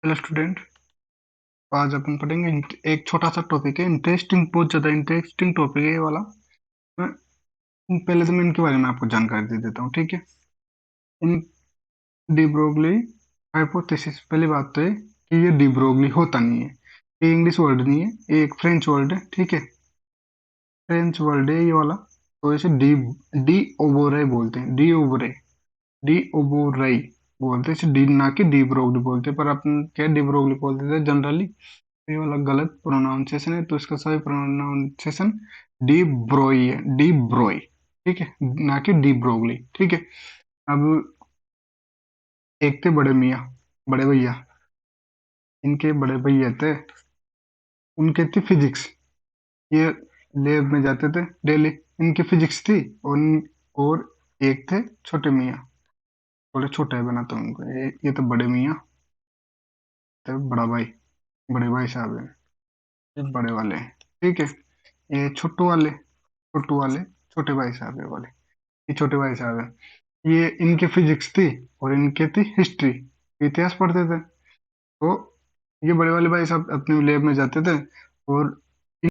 Hello student. आज अपन पढ़ेंगे एक छोटा सा टॉपिक है, इंटरेस्टिंग, बहुत ज्यादा इंटरेस्टिंग टॉपिक है ये वाला। मैं पहले तो मैं इनके बारे में आपको जानकारी दे देता हूँ, ठीक है। इन डी ब्रोगली हाइपोथेसिस, पहली बात तो है कि ये डी ब्रोगली होता नहीं है। ये इंग्लिश वर्ड नहीं है, ये एक फ्रेंच वर्ड है, ठीक है। फ्रेंच वर्ड है ये वाला। तो इसे डी डी ओबोरे बोलते हैं, डी ओबोरे, डी ओबोराई बोलते हैं इसे, डी ना कि डी ब्रोगली बोलते हैं, पर अपन क्या डी ब्रोगली बोलते थे जनरली। ये वाला गलत प्रोनाउंसिएशन है, तो इसका सही प्रोनाउंसिएशन डी ब्रोई है, डी ब्रोई, ठीक है, ना कि डी ब्रोगली, ठीक है। अब एक थे बड़े मियाँ, बड़े भैया, इनके बड़े भैया थे, उनके थी फिजिक्स। ये लैब में जाते थे डेली, इनकी फिजिक्स थी। और एक थे छोटे मियाँ, बोले छोटा है बना तो उनको, ये तो बड़े मियाँ, तो बड़ा भाई, बड़े भाई साहब है, ये बड़े वाले हैं, ठीक है। ये छोटू वाले, छोटू वाले छोटे भाई साहब है वाले, ये छोटे भाई साहब है। ये इनकी फिजिक्स थी और इनके थी हिस्ट्री, इतिहास पढ़ते थे। तो ये बड़े वाले भाई साहब अपने लैब में जाते थे और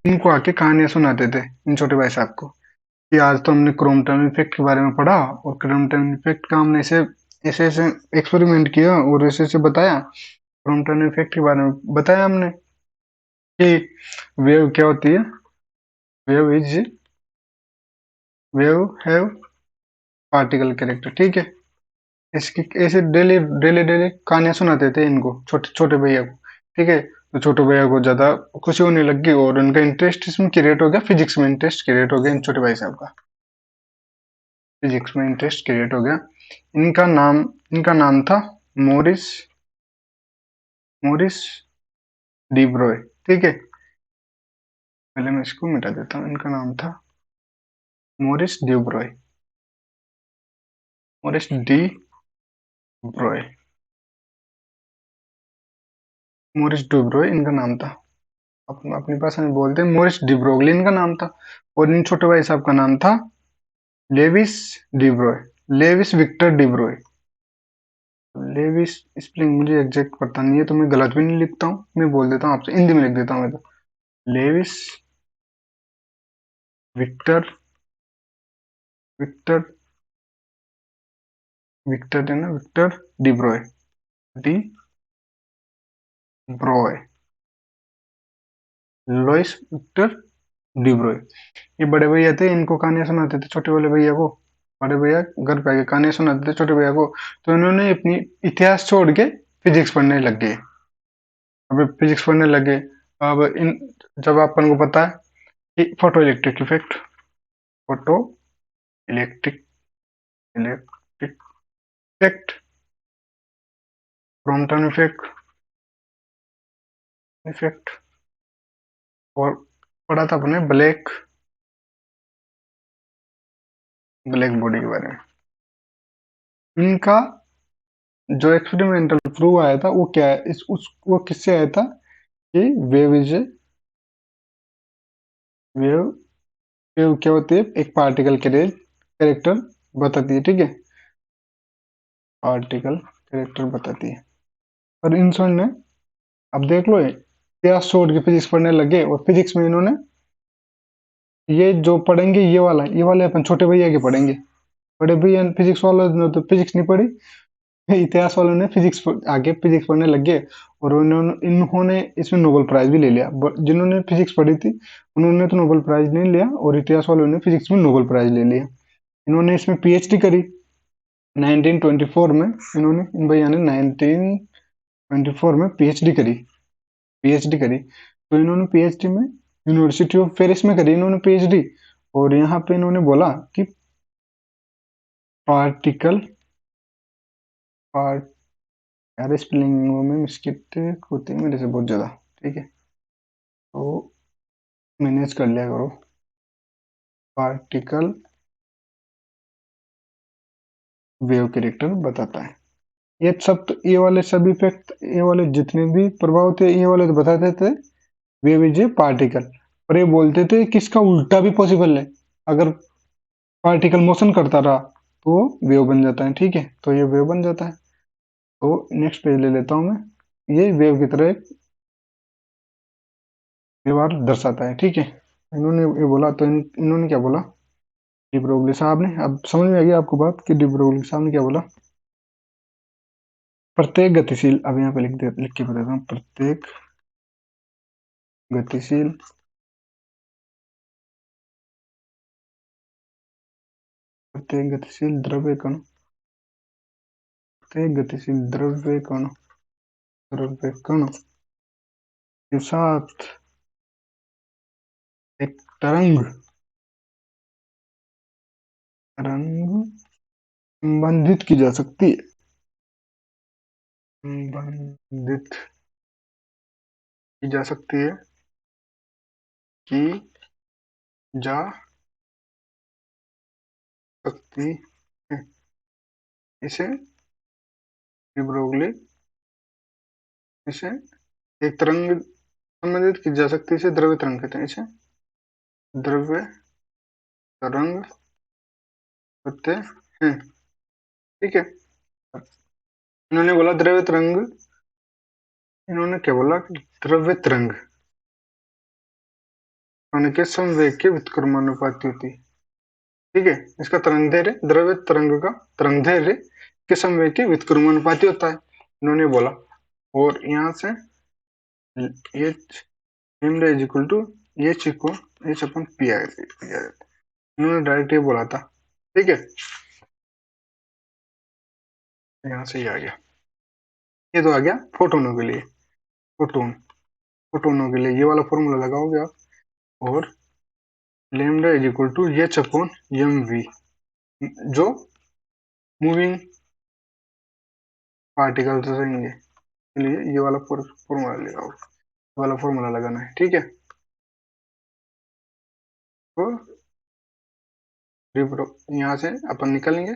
इनको आके कहानियां सुनाते थे, इन छोटे भाई साहब को, कि आज तो हमने क्रोमटन इफेक्ट के बारे में पढ़ा, और क्रोमटन इफेक्ट का हमने ऐसे ऐसे ऐसे एक्सपेरिमेंट किया और ऐसे ऐसे बताया, क्रोमटन इफेक्ट के बारे में बताया हमने कि वेव क्या होती है। Wave is, wave have particle character, ठीक है। इसकी ऐसे डेली डेली डेली कहानियां सुनाते थे इनको, छोटे छोटे भैया को, ठीक है। तो छोटे भैया को ज्यादा खुशी होने लगी और उनका इंटरेस्ट इसमें क्रिएट हो गया, फिजिक्स में इंटरेस्ट क्रिएट हो गया इन छोटे भाई साहब का, फिजिक्स में इंटरेस्ट क्रिएट हो गया। इनका नाम था मोरिस, मोरिस डिब्रोय, ठीक है। पहले मैं इसको मिटा देता हूँ, इनका नाम था मोरिस डिब्रोय, मोरिस डी ब्रोय, मोरिस डिब्रोय इनका नाम था। अपनी भाषा में बोलते हैं मोरिस डिब्रोगली इनका नाम था। और इन छोटे भाई साहब का नाम था लेविस डिब्रोय, लेविस विक्टर डिब्रोय। लेविस स्प्लिंग मुझे एग्जैक्ट पता नहीं है, तो मैं गलत भी नहीं लिखता हूँ, मैं बोल देता हूँ आपसे, हिंदी में लिख देता हूँ मैं तो। लेविस विक्टर, विक्टर, विक्टर है ना, विक्टर डिब्रोय, डी ब्रोय, लोइस विक्टर डिब्रोय। ये बड़े भैया थे, इनको कहानियां सुनाते थे छोटे वाले भैया को। बड़े भैया घर पे आके कहानियां सुनाते थे छोटे भैया को। तो इन्होंने अपनी इतिहास छोड़ के फिजिक्स पढ़ने लग गए। अब फिजिक्स पढ़ने लगे। अब इन, जब अपन को पता है कि photo electric effect, photo electric, electric effect, Crompton effect, effect, और पढ़ा था अपने ब्लैक, ब्लैक बॉडी के बारे में। इनका जो एक्सपेरिमेंटल प्रूव आया था वो क्या है, वो किससे आया था कि वेव इज, वेव, वेव क्या होती है, एक पार्टिकल कैरेक्टर बताती है, ठीक है। पार्टिकल कैरेक्टर बताती है। और इंसान ने, अब देख लो, इतिहास छोड़ के फिजिक्स पढ़ने लगे और फिजिक्स में इन्होंने ये जो पढ़ेंगे ये वाले अपन छोटे भैया के पढ़ेंगे। बड़े भैया फिजिक्स वालों ने तो फिजिक्स नहीं पढ़ी, इतिहास वालों ने फिजिक्स आगे फिजिक्स पढ़ने लग गए। और उन्होंने इन्होंने इसमें नोबेल प्राइज भी ले लिया। जिन्होंने फिजिक्स पढ़ी थी उन्होंने तो नोबेल प्राइज नहीं लिया, और इतिहास वालों ने फिजिक्स में नोबेल प्राइज ले लिया। इन्होंने इसमें पीएचडी करी 1924 में। इन्होंने, इन भैया ने 1924 में पीएचडी करी। तो इन्होंने पीएचडी में यूनिवर्सिटी ऑफ पेरिस में करी इन्होंने पीएचडी। और यहाँ पे इन्होंने बोला कि पार्टिकल, पार्ट, यार स्पेलिंग में मिस्टेक होती है मेरे से बहुत ज्यादा, ठीक है, तो मैनेज कर लिया करो। पार्टिकल वेव कैरेक्टर बताता है। ये सब तो, ये वाले सब इफेक्ट, ये वाले जितने भी प्रभाव थे ये वाले तो बताते थे वेव इज ए पार्टिकल। और ये बोलते थे कि इसका उल्टा भी पॉसिबल है, अगर पार्टिकल मोशन करता रहा तो वेव बन जाता है, ठीक है। तो ये वेव बन जाता है। तो नेक्स्ट पेज ले लेता हूँ मैं। ये वेव की तरह एक व्यवहार दर्शाता है, ठीक है। इन्होंने ये बोला तो इन्होंने क्या बोला, डी ब्रोगली साहब ने, अब समझ में आ गया आपको बात कि डी ब्रोगली साहब ने क्या बोला। प्रत्येक गतिशील, अब यहाँ पे लिख के बताता हूँ, गतिशील प्रत्येक गतिशील द्रव्य कण प्रत्येक गतिशील द्रव्य कण के साथ एक तरंग संबंधित की जा सकती है, संबंधित की जा सकती है, की जा सकती है। इसे डी ब्रोगली इसे एक तरंग संबंधित की जा सकती है, इसे द्रव्य तरंग कहते हैं, इसे द्रव्य तरंग कहते हैं, ठीक है। इन्होंने बोला द्रव्य तरंग, इन्होंने क्या बोला कि द्रव्य तरंग होने के समवेग के व्युत्क्रमानुपाती होती है, ठीक है। इसका तरंग दैर्घ्य, द्रव्य तरंग का तरंग दैर्घ्य के समवेग के व्युत्क्रमानुपाती होता है, इन्होंने बोला। और यहाँ से H lambda is equal to H upon P आ जाता, इन्होंने डायरेक्ट ये बोला था, ठीक है। यहाँ से ये आ गया, ये तो आ गया फोटोनों के लिए, फोटोन फोटोनों के लिए ये वाला फॉर्मूला लगाओगे आप। और lambda is equal to H upon m v, जो मूविंग पार्टिकल्स रहेंगे, इसलिए ये वाला फॉर्मूला लगाओ, ये वाला फॉर्मूला लगाना है, ठीक है। तो यहाँ से अपन निकलेंगे,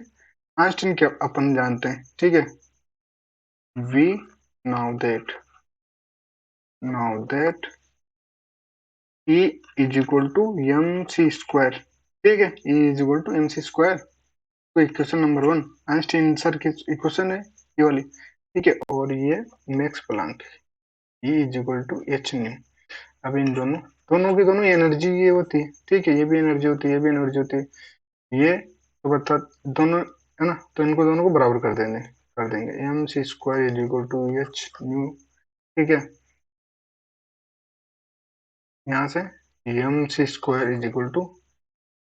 आइंस्टीन के अपन जानते हैं, ठीक है। We know that E is equal to m C square, ठीक है। E is equal to m C square, तो इक्वेशन नंबर 1 आइंस्टीन सर की इक्वेशन है ये वाली, ठीक है। और ये Max Planck, E is equal to H nu. अब इन दोनों दोनों की दोनों एनर्जी ये होती है, ठीक है, ये भी एनर्जी होती है, ये भी एनर्जी होती है, ये तो बता दोनों है ना, तो इनको दोनों को बराबर कर देंगे M C square is equal to H nu, ठीक है। यहाँ से M C square is equal to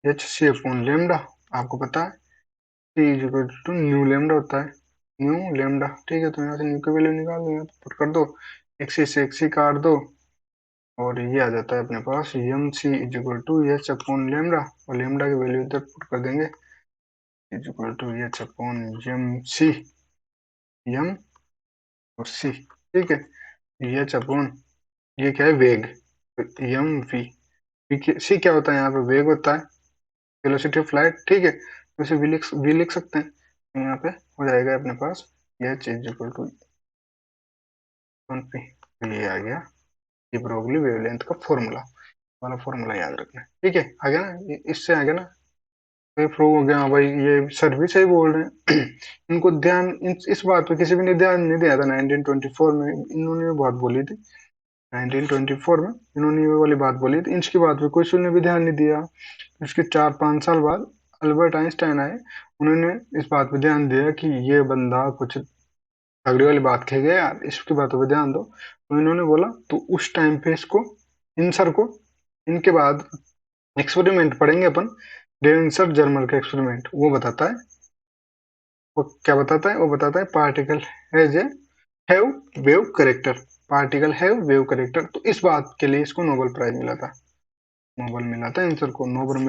H C upon lambda, आपको पता है C is equal to nu lambda होता है, न्यू लेमडा, ठीक है। तो यहाँ से न्यू की वैल्यू निकाल दो, यहाँ पुट कर दो, एक्सी से एक्सी काट दो, और ये आ जाता है अपने पास M C is equal to H upon lambda, और लेमडा की वैल्यू इधर पुट कर देंगे, is equal to H upon M C, M और सी, ठीक है। एच अपॉन ये क्या है, वेग, एम वी, सी क्या होता है यहाँ पे, वेग होता है, वेलोसिटी ऑफ लाइट, ठीक है। तो इसे वी लिख सकते हैं, तो यहाँ पे हो जाएगा अपने पास H is equal to 1 P, ये आ गया डी ब्रोगली वेवलेंथ का फॉर्मूला, वाला फॉर्मूला याद रखना है, ठीक है। आ गया ना, इससे आ गया ना, तो ये प्रूव हो गया, हाँ भाई ये सर भी सही बोल रहे हैं। इनको ध्यान इस बात पे किसी भी ने ध्यान नहीं दिया था 1924 में, इन्होंने ये बात बोली थी 1924 में, इन्होंने ये वाली बात बोली थी, इंच की बात पे कोई ने भी ध्यान नहीं दिया। इसके 4-5 साल बाद अल्बर्ट आइंस्टाइन आए, उन्होंने इस बात पे ध्यान दिया कि ये बंदा कुछ तगड़ी वाली बात कह गया यार, इसकी बातों पे ध्यान दो, तो इन्होंने बोला, तो उस टाइम पे इसको, इन सर को, इनके बाद एक्सपेरिमेंट पढ़ेंगे अपन, डेविंसर जर्मर का एक्सपेरिमेंट, वो क्या बताता है, वो बताता है particle has A have wave character, particle have wave character, तो इस बात के लिए इसको नोबेल प्राइज मिला था, नोबेल मिला था आंसर को, नोबेल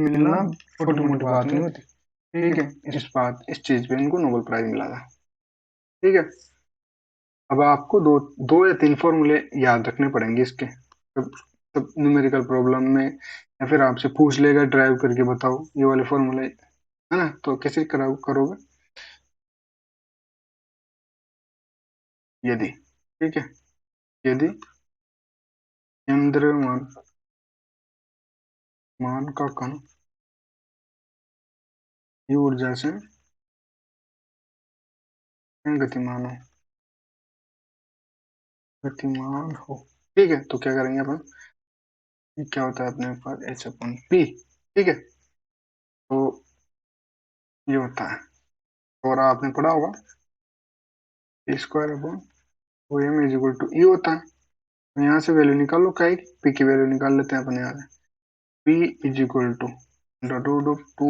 मिलना छोटी मोटी बात नहीं होती, ठीक है। इस चीज पे इनको नोबेल प्राइज मिला था, ठीक है। अब आपको दो दो या तीन फॉर्मूले याद रखने पड़ेंगे इसके, तब न्यूमेरिकल प्रॉब्लम में, या फिर आपसे पूछ लेगा ड्राइव करके बताओ ये वाले फॉर्मूले, है ना, तो कैसे करोगे, यदि, ठीक है, यदि m द्रव्यमान मान का कण u ऊर्जा से गतिमान हो, गतिमान हो। ठीक है, तो क्या करेंगे अपन, ये क्या होता है अपने पास एच अपन पी। ठीक है, तो ये होता है, और आपने पढ़ा होगा P square upon O M is equal to E होता है। तो यहाँ से वैल्यू निकाल लो, क्या है पी की वैल्यू निकाल लेते हैं अपन यहाँ से। P is equal to under root of two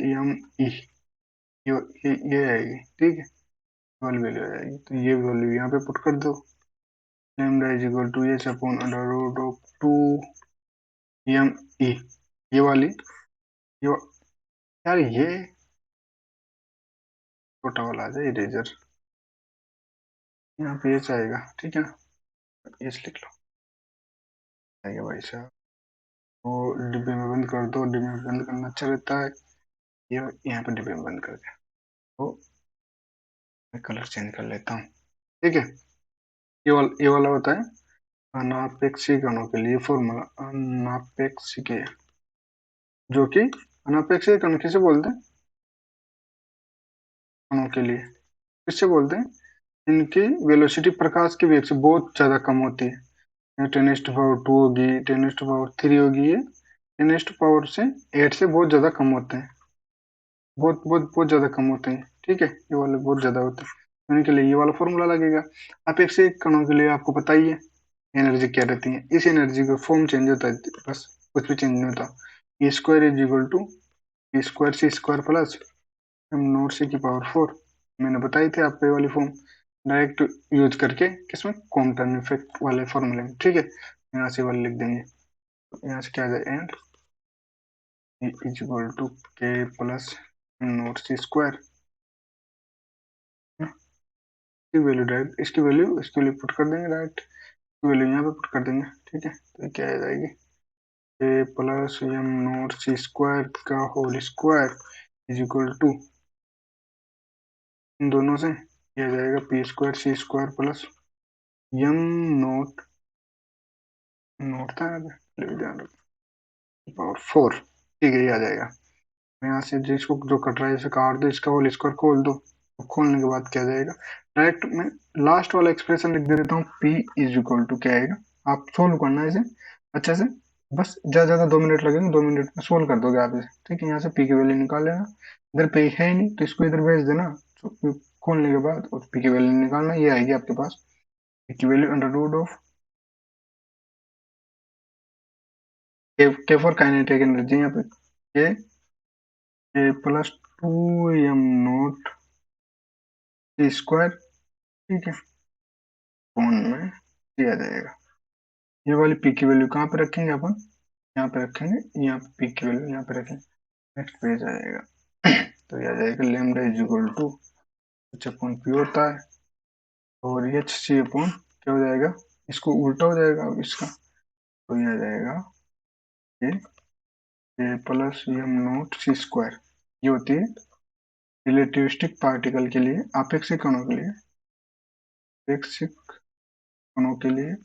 M e, ये आएगी। ठीक है, वाली वैल्यू आ जाएगी, तो ये वैल्यू यहाँ पे पुट कर दो। Lambda is equal to H upon under root of two M e, ये वाली, ये यार ये छोटा वाला आ जाए इरेजर, यहाँ पे एच आएगा। ठीक है, एच लिख लो, आएगा भाई साहब। तो डिब्बे में बंद कर दो, डिब्बे में बंद करना अच्छा रहता है। ये यहाँ पे डिब्बे में बंद कर दिया, तो मैं कलर चेंज कर लेता हूँ। ठीक है, ये वाला होता है अनापेक्षिक कणों के लिए फॉर्मूला, अनापेक्षिक, जो कि अनापेक्षिक कण किसे बोलते हैं, कणों के लिए किससे बोलते हैं, इनकी वेलोसिटी प्रकाश के वेग से बहुत ज्यादा कम होती है। 10⁻² होगी, 10⁻³ होगी, ये 10⁻⁴ से 8 से बहुत ज्यादा कम होते हैं, बहुत बहुत बहुत ज्यादा कम होते हैं। ठीक है, ये वाले बहुत ज्यादा होते हैं, तो इनके लिए ये वाला फॉर्मूला लगेगा। अपेक्षिक कणों के लिए आपको पता ही है एनर्जी क्या रहती है, इस एनर्जी का फॉर्म चेंज होता है, बस कुछ भी चेंज नहीं होता। E square is equal to E square C square plus am not C की पावर 4। मैंने बताई थी आपको ये वाली फॉर्म, डायरेक्ट यूज करके किसमें, कॉम्पटन इफेक्ट वाले फॉर्मूले में। ठीक है, यहाँ से वाले लिख देंगे, तो यहाँ से क्या आ जाए, and is equal to k plus am not C square, इसकी वैल्यू डायरेक्ट, इसकी वैल्यू पुट कर देंगे डायरेक्ट, इसकी वैल्यू यहाँ पे पुट कर देंगे। ठीक है, तो क्या आ जाएगी, A plus am not C square का whole square is equal to, इन दोनों से ये आ जाएगा P square C square plus M not, not था यहाँ पे, ध्यान रखो, पावर 4। ठीक है, ये आ जाएगा। यहाँ से जिसको जो कट रहा है इसे काट दो, इसका होल स्क्वायर खोल दो, तो खोलने के बाद क्या आ जाएगा, डायरेक्ट मैं लास्ट वाला एक्सप्रेशन लिख दे देता हूँ, पी इज इक्वल टू क्या आएगा, आप सोल्व करना है इसे अच्छे से, बस ज्यादा ज्यादा 2 मिनट लगेंगे, 2 मिनट में सोल्व कर दोगे आप इसे। ठीक है, यहाँ से पी की वैल्यू निकाल लेना, इधर पे है ही नहीं तो इसको इधर भेज देना, तो खोलने के बाद और पी की वैल्यू निकालना, ये आएगी आपके पास, पी की वैल्यू अंडर रूट ऑफ के फॉर काइनेटिक एनर्जी, यहाँ पे के plus two am not T square. ठीक है, कौन में दिया जाएगा, ये वाली पी की वैल्यू कहाँ पे रखेंगे अपन, यहाँ पे रखेंगे, यहाँ पे पी की वैल्यू यहाँ पे रखेंगे, नेक्स्ट पेज आ जाएगा। तो ये आ जाएगा lambda is equal to H upon p होता है, और एच सी अपॉन क्या हो जाएगा, इसको उल्टा हो जाएगा अब इसका, तो ये आ जाएगा ये plus am not C square, ये होती है रिलेटिविस्टिक पार्टिकल के लिए, आपेक्षिक कणों के लिए, आपेक्षिक कणों के लिए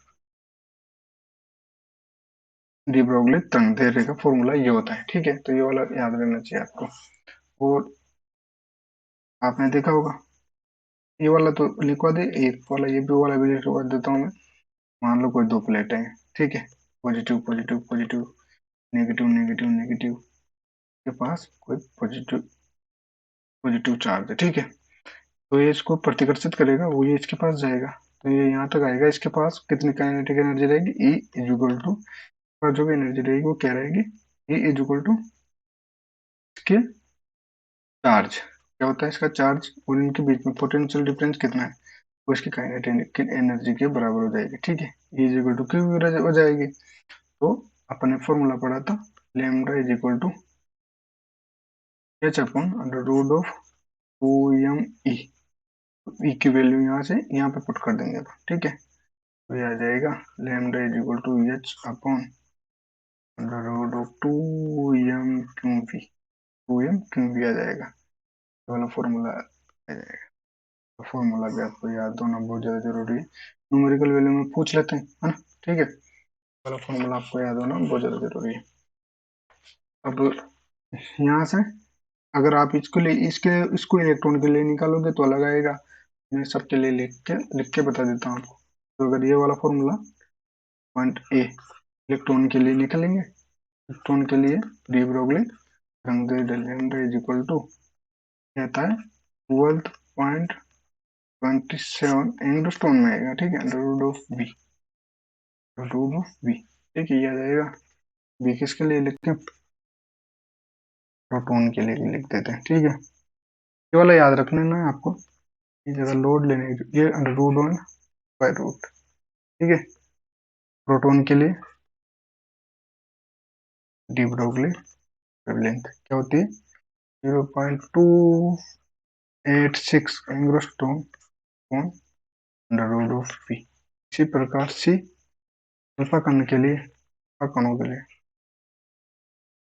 डी ब्रोगली तंग का फॉर्मूला ये होता है। ठीक है, तो ये वाला याद रहना चाहिए आपको। और आपने देखा होगा, ये वाला तो लिखवा दे, एक वाला ये भी वाला भी लिखवा देता हूँ मैं। मान लो कोई दो प्लेटें हैं, ठीक है, positive positive positive, negative negative negative, के पास कोई पॉजिटिव पॉजिटिव चार्ज है। ठीक है, तो ये इसको प्रतिकर्षित करेगा, वो ये इसके पास जाएगा, तो ये यहाँ तक आएगा, इसके पास कितनी काइनेटिक एनर्जी रहेगी, ई इज इक्वल टू, जो भी एनर्जी रहेगी वो क्या रहेगी, ई इज इक्वल टू इसके चार्ज, क्या होता है इसका चार्ज, और इनके बीच में पोटेंशियल डिफरेंस कितना है, वो इसकी काइनेटिक एनर्जी के बराबर हो जाएगी। ठीक है, E is equal to Q हो जाएगी। तो अपने फॉर्मूला पढ़ा था, lambda is equal to H upon under root of two M E, E की वैल्यू यहाँ से यहाँ पे पुट कर देंगे अपन। ठीक है, तो ये आ जाएगा lambda is equal to H upon under root of two M Q V, two M Q V आ जाएगा, ये वाला फॉर्मूला आ जाएगा। तो फॉर्मूला भी आपको याद होना बहुत ज्यादा जरूरी है, न्यूमेरिकल वैल्यू में पूछ लेते हैं, है ना। ठीक है, वाला फॉर्मूला आपको याद होना बहुत ज्यादा जरूरी है। अब यहाँ से अगर आप इसको ले इसके इसको इलेक्ट्रॉन के लिए निकालोगे तो अलग आएगा, मैं सबके लिए लिख के बता देता हूँ आपको। तो अगर ये वाला फॉर्मूला पॉइंट ए इलेक्ट्रॉन के लिए निकालेंगे, इलेक्ट्रॉन के लिए डी ब्रोगली रंग लैम्डा इज इक्वल टू कहता है 12.27 एंगस्ट्रॉन में आएगा, ठीक है, under root of V, root of V, ठीक है, ये आ जाएगा। बी किसके लिए लिखते हैं, प्रोटॉन के लिए लिख देते हैं, ठीक है। ये वाला याद रखना है ना आपको, ये जगह लोड लेने की, ये under root one by root, ठीक है। प्रोटॉन के लिए डी ब्रोगली वेवलेंथ क्या होती है, 0.286 angstrom on under root of p. इसी प्रकार सी अल्फा कण के लिए, अल्फा कणों के लिए,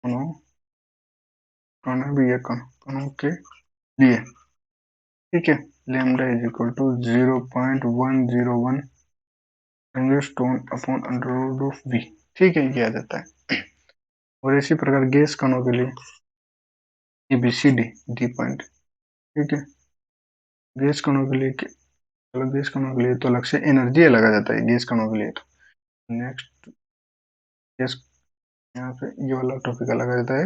कणों, कण भी है, कणों के लिए, ठीक है, lambda is equal to 0.101 angstrom upon under root of V, ठीक है, ये आ जाता है। और इसी प्रकार गैस कणों के लिए A B C D, D point, ठीक है। गैस कणों के लिए, चलो गैस कणों के लिए तो अलग से एनर्जी लगा जाता है गैस कणों के लिए, तो नेक्स्ट गैस, यहाँ पे ये वाला टॉपिक अलग आ जाता है।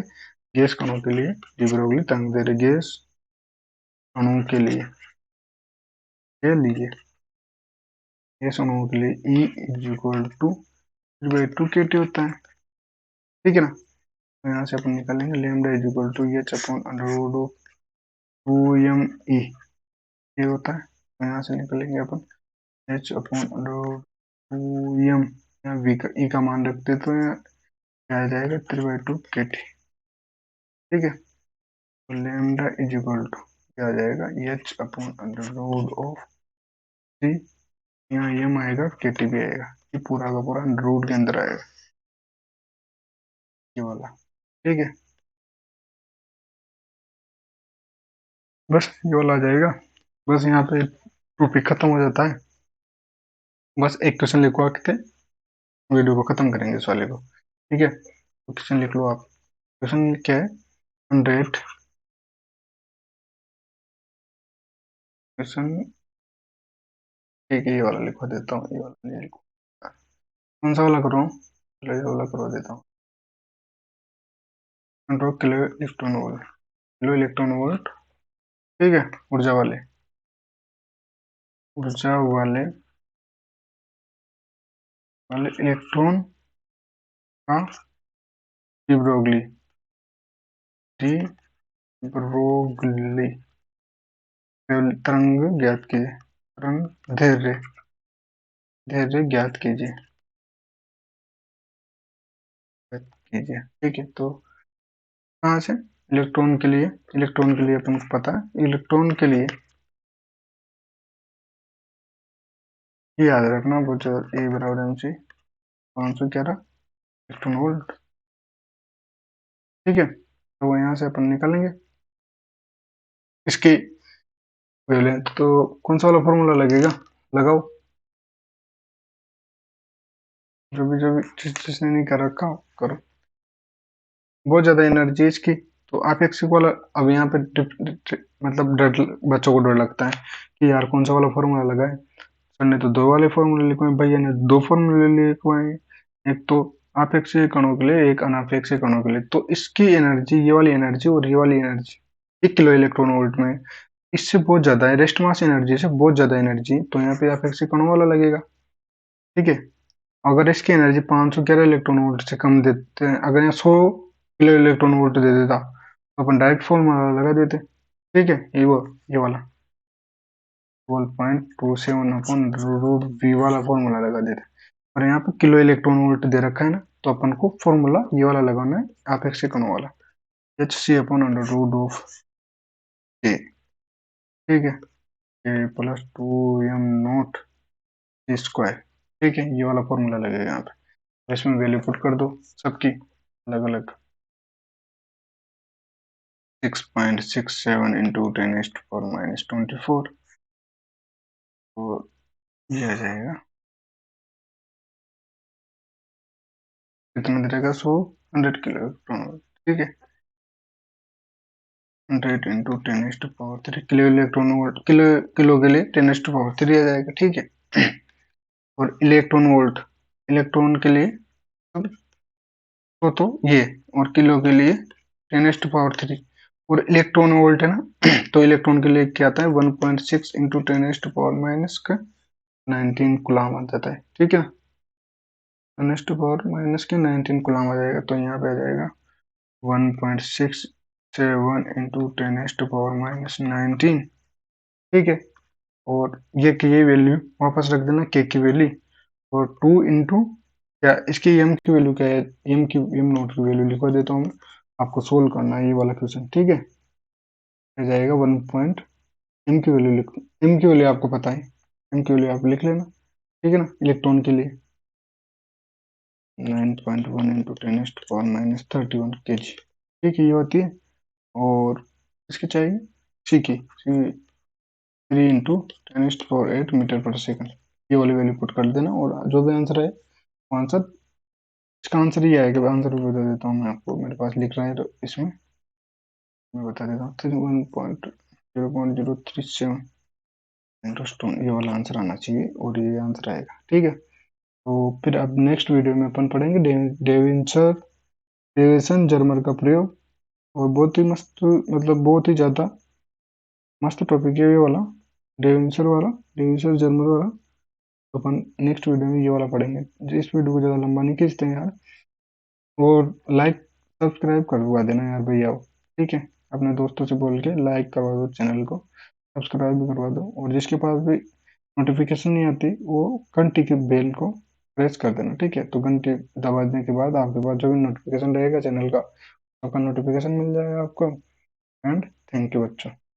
गैस कणों के लिए डी ब्रोगली तंग दे रहे, गैस अणुओं के लिए, ये लीजिए, गैस अणुओं के लिए ई इज इक्वल टू 3/2 केटी होता है, ठीक है ना। तो यहाँ से अपन निकालेंगे lambda is equal to H upon under root of 2m e, ये होता है। तो यहाँ से निकलेंगे अपन H upon under root 2m, यहाँ वी का ई का मान रखते तो यहाँ क्या आ जाएगा 3/2 केटी, ठीक है। तो लैम्डा इज इक्वल टू क्या आ जाएगा h upon under root of 3, यहाँ एम आएगा केटी भी आएगा, ये पूरा का पूरा रूट के अंदर आएगा, ये वाला, ठीक है। बस ये वाला आ जाएगा, बस यहाँ पे टॉपिक खत्म हो जाता है। बस एक क्वेश्चन लिखवा के वीडियो को खत्म करेंगे इस वाले को, ठीक है। तो क्वेश्चन लिख लो आप, क्वेश्चन क्या है, 100, क्वेश्चन, ठीक है, ये वाला लिखवा देता हूँ, ये वाला नहीं लिखो, कौन सा वाला करूँ, चलो ये वाला करवा देता हूँ। 100 kilo electron volt, kilo electron volt, ठीक है, ऊर्जा वाले, ऊर्जा वाले वाले इलेक्ट्रॉन का डी ब्रोगली, डी ब्रोगली तरंग ज्ञात कीजिए, तरंग धैर्य, धैर्य ज्ञात कीजिए, ज्ञात कीजिए, ठीक है। तो कहाँ से, इलेक्ट्रॉन के लिए, इलेक्ट्रॉन के लिए अपन को पता है, इलेक्ट्रॉन के लिए ये याद रखना, वो जो ए बराबर एम सी 511 इलेक्ट्रॉन वोल्ट, ठीक है। तो वो यहाँ से अपन निकालेंगे इसकी वेवलेंथ, तो कौन सा वाला फॉर्मूला लगेगा, लगाओ, जो भी जिसने नहीं कर रखा हो, करो। बहुत ज्यादा एनर्जी है इसकी, तो आप एक से वाला, अब यहाँ पे मतलब डर, बच्चों को डर लगता है कि यार कौन सा वाला फॉर्मूला लगाए, सर ने तो दो वाले फॉर्मूले लिखवाए, भैया ने दो फॉर्मूले लिखवाए, एक तो आपेक्षिक कणों के लिए, एक अनापेक्षिक कणों के लिए, तो इसकी एनर्जी, ये वाली एनर्जी और ये वाली एनर्जी 1 किलो इलेक्ट्रॉन वोल्ट में, इससे बहुत ज्यादा है, रेस्ट मास एनर्जी से बहुत ज्यादा एनर्जी, तो यहाँ पे आपेक्षिक कणों वाला लगेगा, ठीक है। अगर इसकी एनर्जी 511 इलेक्ट्रॉन वोल्ट से कम देते हैं, अगर यहाँ 100 किलो इलेक्ट्रॉन वोल्ट दे देता तो अपन डायरेक्ट फॉर्मूला लगा देते, ठीक है, ये वाला 12.27 अपन रूट वी वाला फॉर्मूला लगा देते। और यहाँ पे किलो इलेक्ट्रॉन वोल्ट दे रखा है ना, तो अपन को फॉर्मूला ये वाला लगाना है, आपेक्षिक कणों वाला, H C upon under root of A, ठीक है, ए प्लस 2m0 स्क्वायर, ठीक है, ये वाला फॉर्मूला लगेगा यहाँ पे। इसमें वैल्यू पुट कर दो सबकी अलग अलग, 6.67 इंटू 10⁻⁻24, तो ये आ जाएगा, कितना दे देगा, 100 किलो, ठीक है, 100 into 10⁻³ kilo electron volt, kilo kilo के लिए 10⁻³ आ जाएगा, ठीक है। और इलेक्ट्रॉन वोल्ट, इलेक्ट्रॉन के लिए तो ये, और किलो के लिए 10⁻³ और इलेक्ट्रॉन वोल्ट है ना तो इलेक्ट्रॉन के लिए क्या आता है 1.6 इंटू 10⁻⁻ का 19 गुलाम आ जाता है, ठीक है। 10⁻⁻ के 19 गुलाम आ जाएगा, तो यहाँ पे आ जाएगा 1.67 इंटू 10⁻⁻19, ठीक है। और ये की ये वैल्यू वापस रख देना, के की वैल्यू, और 2 इंटू क्या इसकी एम की वैल्यू क्या है, एम नोट की वैल्यू लिखवा देता हूँ मैं, आपको सोल्व करना है ये वाला क्वेश्चन, ठीक है। आ जाएगा 1 एम की वैल्यू लिख, एम की वैल्यू आपको पता है, एम की वैल्यू आप लिख लेना, ठीक है ना। इलेक्ट्रॉन के लिए 9.1 इंटू 10⁻⁻31 kg, ठीक है, ये होती है। और इसकी चाहिए सी की, सी 3 इंटू 10⁸ मीटर पर सेकंड, ये वाली वैल्यू पुट कर देना, और जो भी आंसर है वो आंसर, इसका आंसर ये आएगा। आंसर भी बता देता हूँ मैं आपको, मेरे पास लिख रहा है तो इसमें मैं बता देता हूँ, 31.0.037 इंटू स्टोन, ये वाला आंसर आना चाहिए, और ये आंसर आएगा, ठीक है। तो फिर अब नेक्स्ट वीडियो में अपन पढ़ेंगे डेविंसर डेविसन जर्मर का प्रयोग, और बहुत ही मस्त, मतलब बहुत ही ज्यादा मस्त टॉपिक है ये वाला, डेविंसर वाला, डेविंसर जर्मर वाला। तो अपन नेक्स्ट वीडियो में ये वाला पढ़ेंगे। इस वीडियो को ज़्यादा लंबा नहीं खींचते हैं यार, और लाइक सब्सक्राइब करवा देना यार भैया, ठीक है। अपने दोस्तों से बोल के लाइक करवा दो, चैनल को सब्सक्राइब भी करवा दो, और जिसके पास भी नोटिफिकेशन नहीं आती वो घंटी की बेल को प्रेस कर देना, ठीक है। तो घंटी दबाने के बाद आपके पास जो भी नोटिफिकेशन रहेगा चैनल का, आपका नोटिफिकेशन मिल जाएगा आपको। एंड थैंक यू बच्चों।